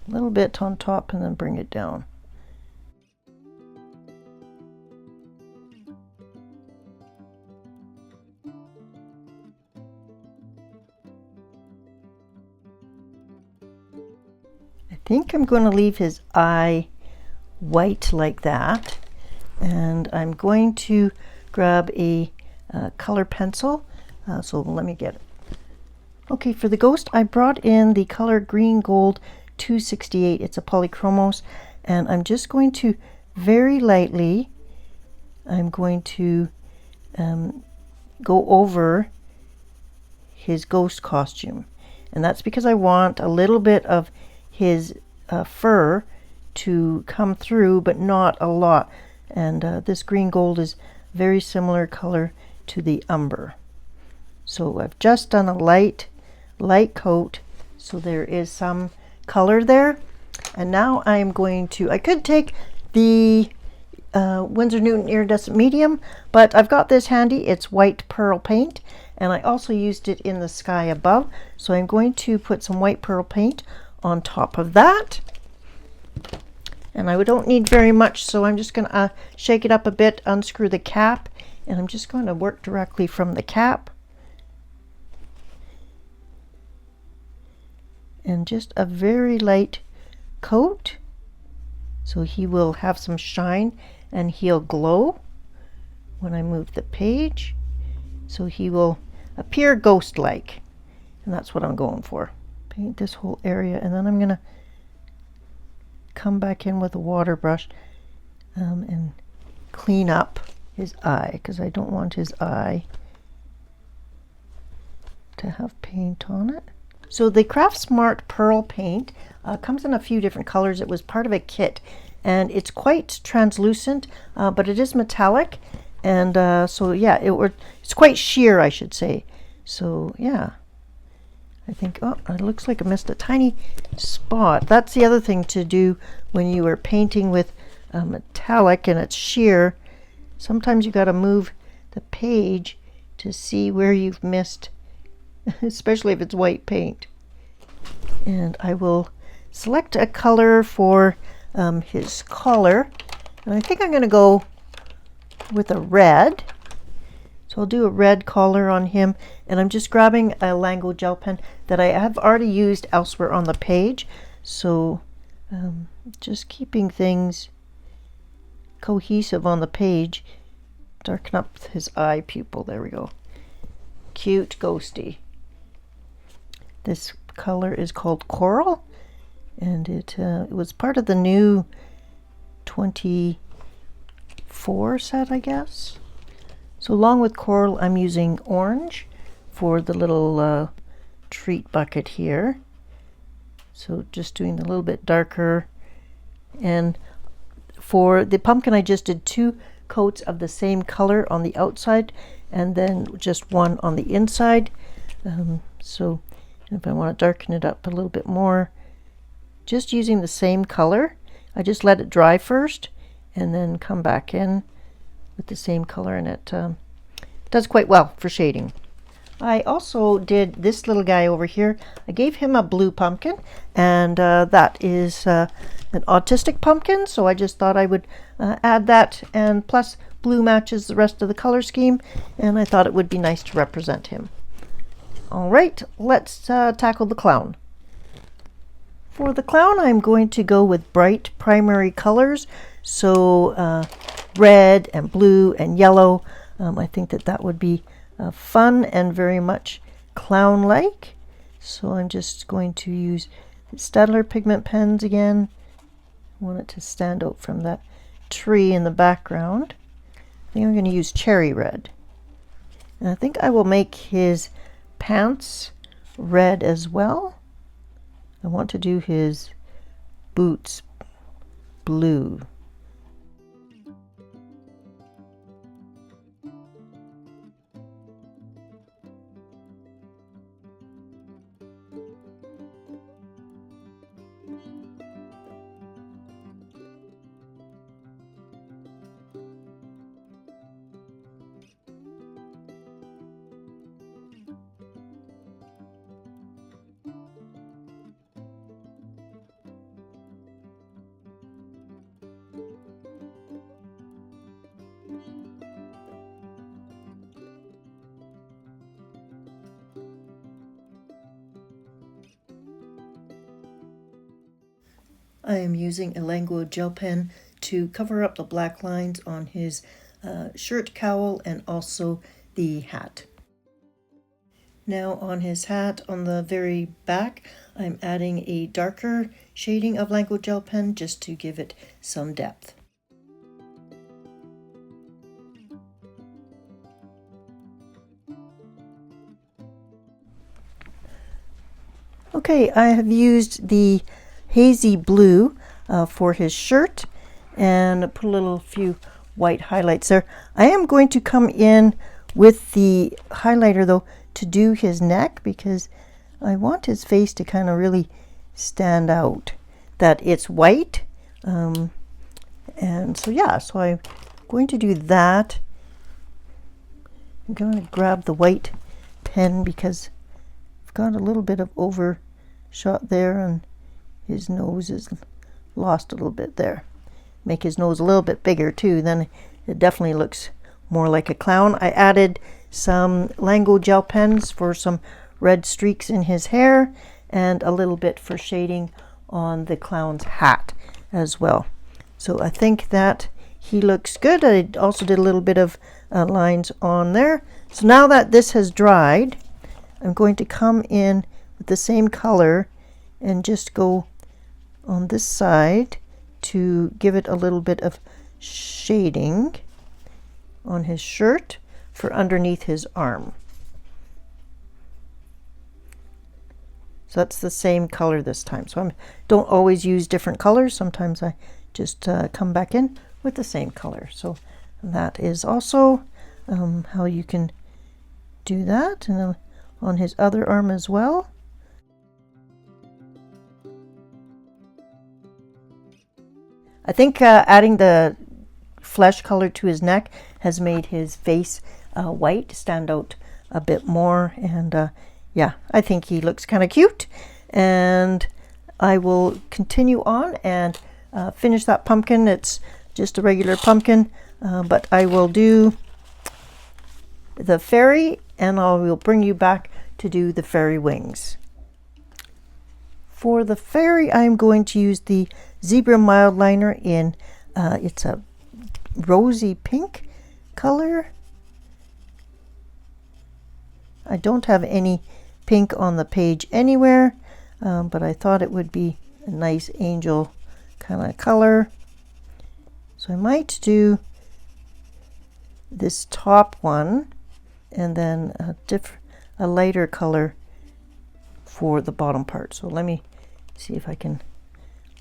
little bit on top and then bring it down. I think I'm going to leave his eye white like that, and I'm going to grab a color pencil, so let me get it. Okay, for the ghost I brought in the color Green Gold 268. It's a polychromos, and I'm just going to very lightly, I'm going to go over his ghost costume, and that's because I want a little bit of his fur to come through, but not a lot. And this green gold is very similar color to the umber. So I've just done a light coat, so there is some color there. And now I'm going to, I could take the Winsor Newton iridescent medium, but I've got this handy. It's white pearl paint, and I also used it in the sky above. So I'm going to put some white pearl paint on top of that, and I don't need very much, so I'm just going to shake it up a bit, unscrew the cap, and I'm just going to work directly from the cap, and just a very light coat, so he will have some shine and he'll glow when I move the page, so he will appear ghost-like, and that's what I'm going for. Paint this whole area, and then I'm gonna come back in with a water brush and clean up his eye, because I don't want his eye to have paint on it. So the Craft Smart Pearl paint comes in a few different colors. It was part of a kit, and it's quite translucent, but it is metallic, and so yeah, it's quite sheer, I should say. So yeah, I think, oh, it looks like I missed a tiny spot. That's the other thing to do when you are painting with metallic and it's sheer. Sometimes you got to move the page to see where you've missed, especially if it's white paint. And I will select a color for his collar, and I think I'm going to go with a red. So I'll do a red collar on him, and I'm just grabbing a Lango gel pen that I have already used elsewhere on the page. So just keeping things cohesive on the page. Darken up his eye pupil. There we go. Cute ghosty. This color is called Coral, and it was part of the new 24 set, I guess. So along with Coral, I'm using orange for the little treat bucket here. So just doing a little bit darker. And for the pumpkin, I just did 2 coats of the same color on the outside and then just 1 on the inside. So if I want to darken it up a little bit more, just using the same color, I just let it dry first and then come back in with the same color, and it does quite well for shading. I also did this little guy over here. I gave him a blue pumpkin, and that is an autistic pumpkin, so I just thought I would add that, and plus blue matches the rest of the color scheme, and I thought it would be nice to represent him. All right, let's tackle the clown. For the clown, I'm going to go with bright primary colors, so red and blue and yellow. I think that would be fun and very much clown-like. So I'm just going to use Staedtler pigment pens again. I want it to stand out from that tree in the background. I think I'm going to use cherry red. And I think I will make his pants red as well. I want to do his boots blue. I am using a Lango gel pen to cover up the black lines on his shirt cowl and also the hat. Now on his hat, on the very back, I'm adding a darker shading of Lango gel pen just to give it some depth. Okay, I have used the hazy blue for his shirt and put a few white highlights there. I am going to come in with the highlighter though to do his neck, because I want his face to kind of really stand out, that it's white. And so yeah, so I'm going to do that. I'm going to grab the white pen because I've got a little bit of overshot there, and his nose is lost a little bit there. Make his nose a little bit bigger too, then it definitely looks more like a clown. I added some Lango gel pens for some red streaks in his hair and a little bit for shading on the clown's hat as well. So I think that he looks good. I also did a little bit of lines on there. So now that this has dried, I'm going to come in with the same color and just go on this side to give it a little bit of shading on his shirt for underneath his arm. So that's the same color this time. So I don't always use different colors. Sometimes I just come back in with the same color. So that is also how you can do that. And then on his other arm as well. I think adding the flesh color to his neck has made his face white stand out a bit more, and yeah, I think he looks kind of cute. And I will continue on and finish that pumpkin. It's just a regular pumpkin, but I will do the fairy, and I will bring you back to do the fairy wings. For the fairy, I'm going to use the Zebra Mild Liner in, it's a rosy pink color. I don't have any pink on the page anywhere, but I thought it would be a nice angel kind of color. So I might do this top one and then a lighter color for the bottom part. So let me see if I can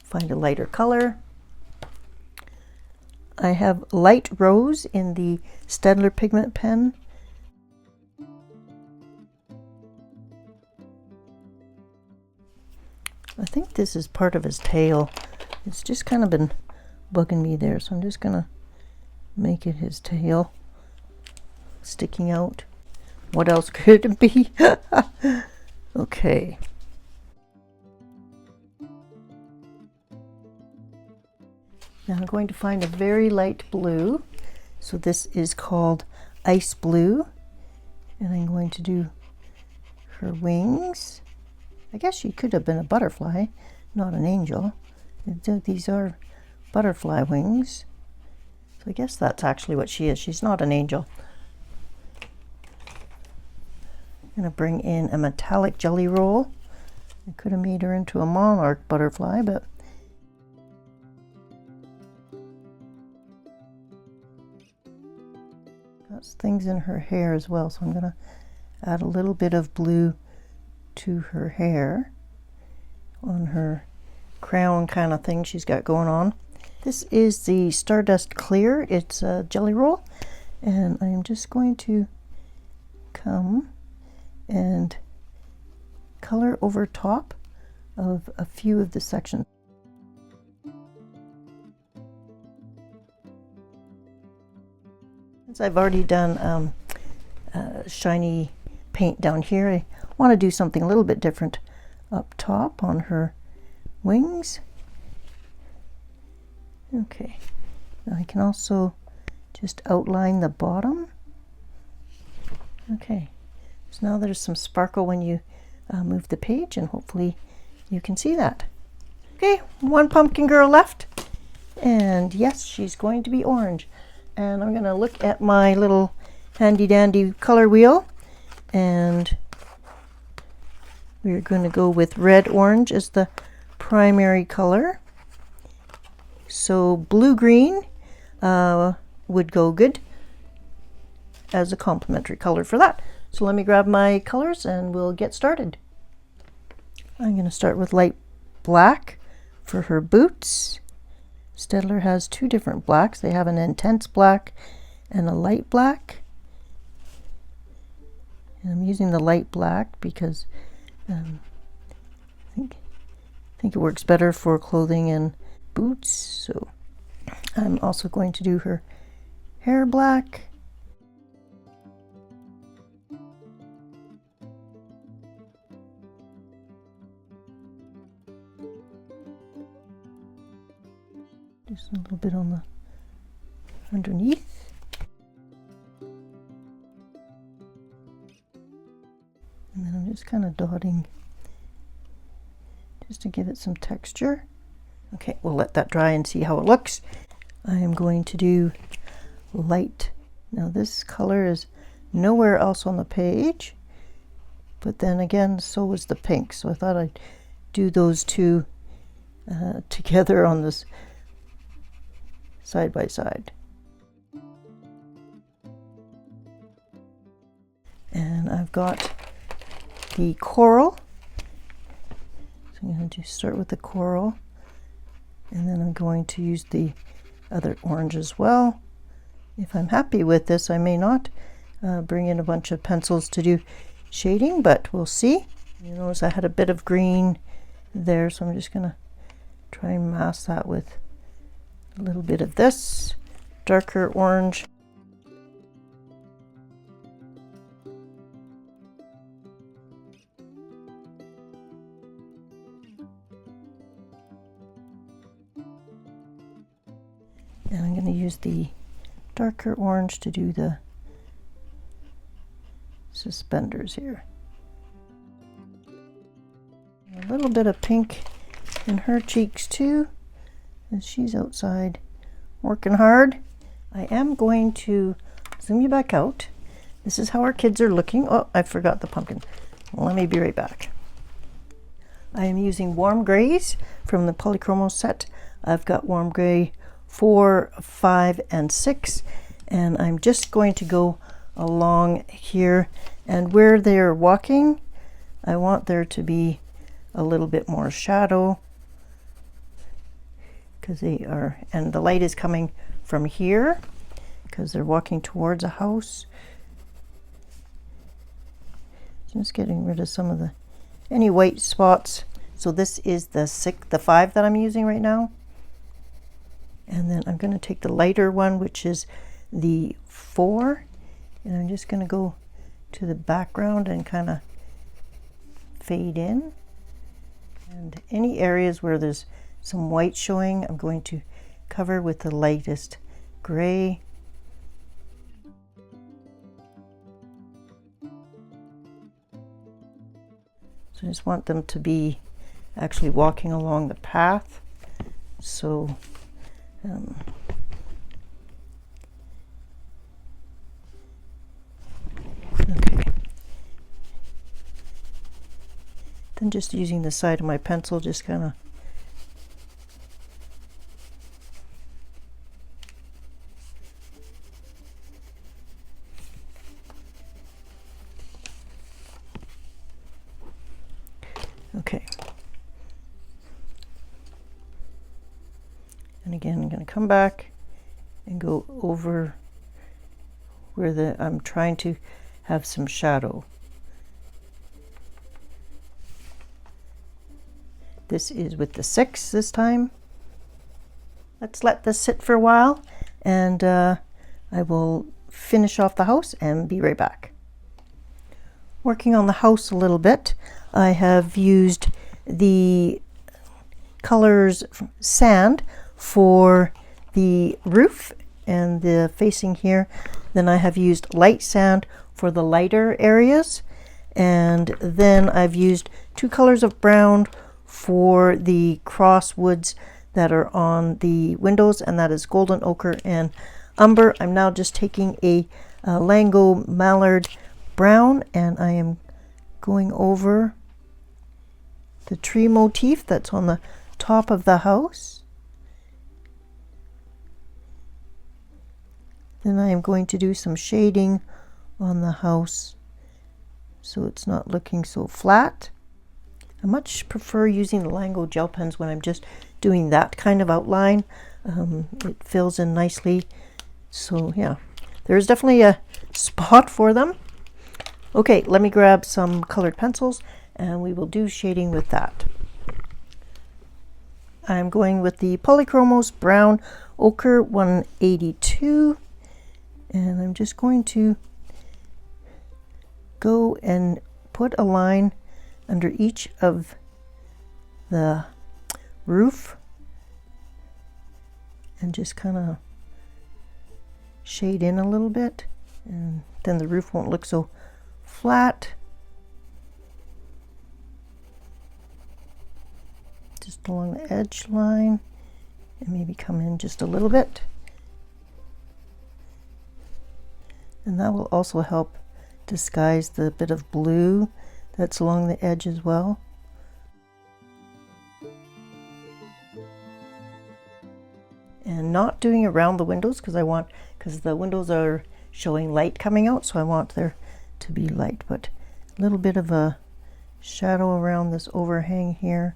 find a lighter color. I have light rose in the Staedtler pigment pen. I think this is part of his tail. It's just kind of been bugging me there, so I'm just gonna make it his tail sticking out. What else could it be? Okay. Now I'm going to find a very light blue. So this is called ice blue. And I'm going to do her wings. I guess she could have been a butterfly, not an angel. These are butterfly wings. So I guess that's actually what she is. She's not an angel. I'm going to bring in a metallic jelly roll. I could have made her into a monarch butterfly, but got things in her hair as well, so I'm going to add a little bit of blue to her hair on her crown kind of thing she's got going on. This is the Stardust Clear. It's a jelly roll, and I'm just going to come and color over top of a few of the sections. Since I've already done shiny paint down here, I want to do something a little bit different up top on her wings. Okay, now I can also just outline the bottom. Okay, so now there's some sparkle when you move the page, and hopefully you can see that. Okay, one pumpkin girl left, and yes, she's going to be orange. And I'm going to look at my little handy dandy color wheel, and we're going to go with red orange as the primary color. So blue green would go good as a complementary color for that. So let me grab my colors and we'll get started. I'm going to start with light black for her boots. Staedtler has two different blacks. They have an intense black and a light black. And I'm using the light black because I think it works better for clothing and boots. So I'm also going to do her hair black. Just a little bit on the underneath. And then I'm just kind of dotting just to give it some texture. Okay, we'll let that dry and see how it looks. I am going to do light. Now this color is nowhere else on the page, but then again, so is the pink. So I thought I'd do those two together on this side by side. And I've got the coral. So I'm going to just start with the coral, and then I'm going to use the other orange as well. If I'm happy with this, I may not bring in a bunch of pencils to do shading, but we'll see. You notice I had a bit of green there, so I'm just going to try and mask that with a little bit of this darker orange. And I'm going to use the darker orange to do the suspenders here. A little bit of pink in her cheeks too, as she's outside working hard. I am going to zoom you back out. This is how our kids are looking. Oh, I forgot the pumpkin. Let me be right back. I am using warm grays from the Polychromo set. I've got warm gray 4, 5, and 6, and I'm just going to go along here, and where they're walking, I want there to be a little bit more shadow, because they are, and the light is coming from here because they're walking towards a house. Just getting rid of some of any white spots. So this is the 5 that I'm using right now. And then I'm going to take the lighter one, which is the 4, and I'm just going to go to the background and kind of fade in. And any areas where there's some white showing, I'm going to cover with the lightest gray. So I just want them to be actually walking along the path. So okay. Then just using the side of my pencil, just kind of okay. And again, I'm going to come back and go over where I'm trying to have some shadow. This is with the 6 this time. Let's let this sit for a while, and I will finish off the house and be right back. Working on the house a little bit, I have used the colors sand for the roof and the facing here. Then I have used light sand for the lighter areas, and then I've used 2 colors of brown for the cross woods that are on the windows, and that is golden ochre and umber. I'm now just taking a Lango mallard brown, and I am going over the tree motif that's on the top of the house. Then I am going to do some shading on the house so it's not looking so flat. I much prefer using the Lango gel pens when I'm just doing that kind of outline. It fills in nicely. So yeah, there's definitely a spot for them. Okay, let me grab some colored pencils and we will do shading with that. I'm going with the Polychromos Brown Ochre 182, and I'm just going to go and put a line under each of the roof and just kind of shade in a little bit, and then the roof won't look so flat. Just along the edge line, and maybe come in just a little bit, and that will also help disguise the bit of blue that's along the edge as well. And not doing around the windows because the windows are showing light coming out, so I want there to be light, but a little bit of a shadow around this overhang here.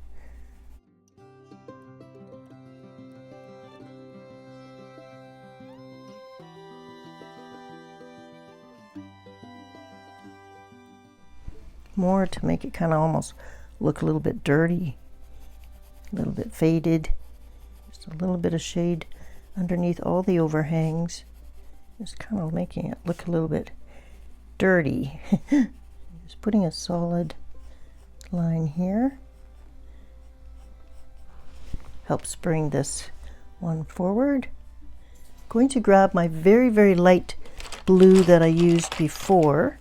More to make it kind of almost look a little bit dirty, a little bit faded. Just a little bit of shade underneath all the overhangs, just kind of making it look a little bit dirty. Just putting a solid line here helps bring this one forward. Going to grab my very, very light blue that I used before,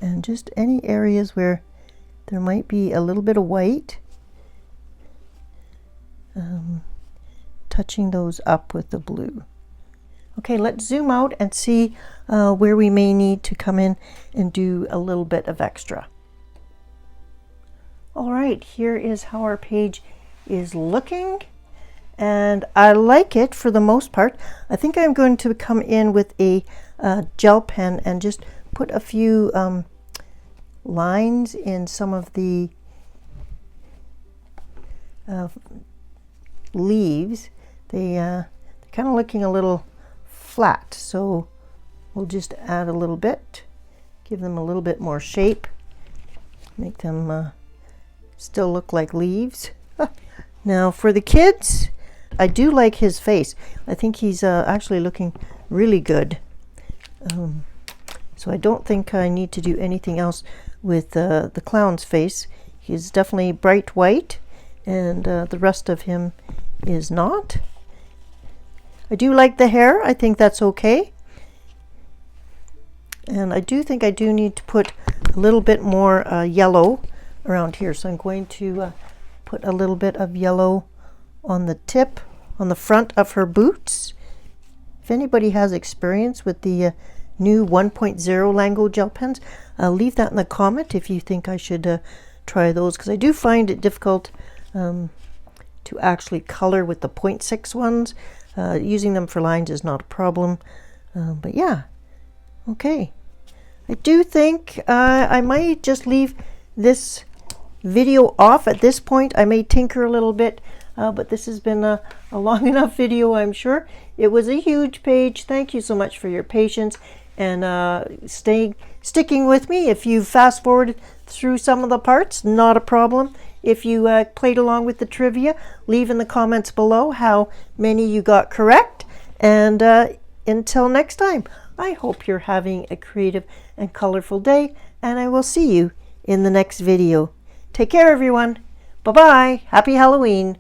and just any areas where there might be a little bit of white, touching those up with the blue. Okay, let's zoom out and see where we may need to come in and do a little bit of extra. All right, here is how our page is looking, and I like it for the most part. I think I'm going to come in with a gel pen and just put a few lines in some of the leaves. They're kind of looking a little flat, so we'll just add a little bit, give them a little bit more shape, make them still look like leaves. Now for the kids, I do like his face. I think he's actually looking really good. So I don't think I need to do anything else with the clown's face. He's definitely bright white, and the rest of him is not. I do like the hair. I think that's okay. And I do think I do need to put a little bit more yellow around here. So I'm going to put a little bit of yellow on the tip, on the front of her boots. If anybody has experience with the new 1.0 Lango gel pens, leave that in the comment if you think I should try those, because I do find it difficult to actually color with the 0.6 ones. Using them for lines is not a problem, but yeah, okay. I do think I might just leave this video off at this point. I may tinker a little bit, but this has been a long enough video, I'm sure. It was a huge page. Thank you so much for your patience and sticking with me. If you fast forwarded through some of the parts, not a problem. If you played along with the trivia, leave in the comments below how many you got correct. And until next time, I hope you're having a creative and colorful day, and I will see you in the next video. Take care, everyone. Bye-bye. Happy Halloween.